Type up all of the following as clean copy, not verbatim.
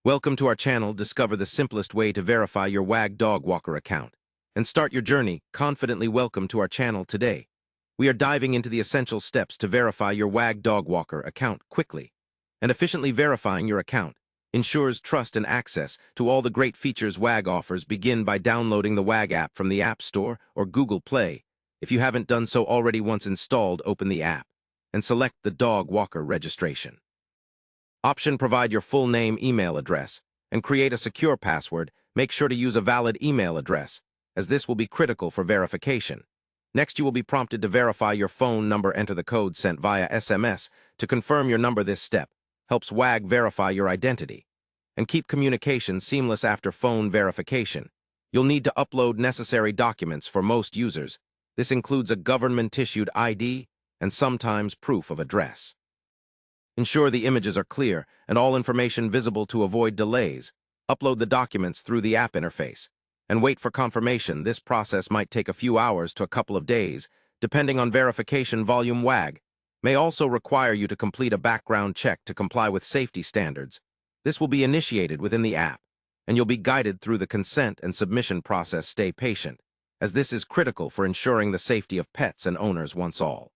Welcome to our channel. Discover the simplest way to verify your WAG dog walker account and start your journey confidently. Welcome to our channel today. We are diving into the essential steps to verify your WAG dog walker account quickly. And efficiently verifying your account ensures trust and access to all the great features WAG offers. Begin by downloading the WAG app from the App Store or Google Play. If you haven't done so already, once installed, open the app and select the dog walker registration option. Provide your full name, email address, and create a secure password. Make sure to use a valid email address, as this will be critical for verification. Next, you will be prompted to verify your phone number. Enter the code sent via SMS to confirm your number. This step helps WAG verify your identity and keep communication seamless. After phone verification, you'll need to upload necessary documents for most users. This includes a government-issued ID and sometimes proof of address. Ensure the images are clear and all information visible to avoid delays. Upload the documents through the app interface and wait for confirmation. This process might take a few hours to a couple of days, depending on verification volume. WAG may also require you to complete a background check to comply with safety standards. This will be initiated within the app, and you'll be guided through the consent and submission process. Stay patient, as this is critical for ensuring the safety of pets and owners. Once all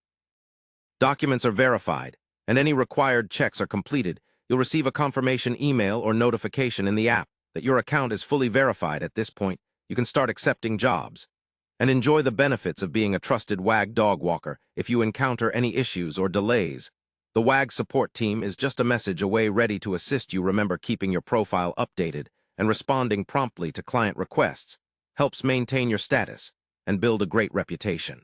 documents are verified and any required checks are completed, you'll receive a confirmation email or notification in the app that your account is fully verified. At this point, you can start accepting jobs and enjoy the benefits of being a trusted WAG dog walker. If you encounter any issues or delays, the WAG support team is just a message away, ready to assist you. Remember, keeping your profile updated and responding promptly to client requests helps maintain your status and build a great reputation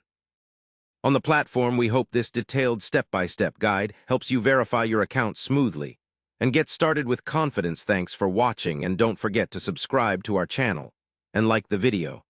on the platform. We hope this detailed step-by-step guide helps you verify your account smoothly and get started with confidence. Thanks for watching, and don't forget to subscribe to our channel and like the video.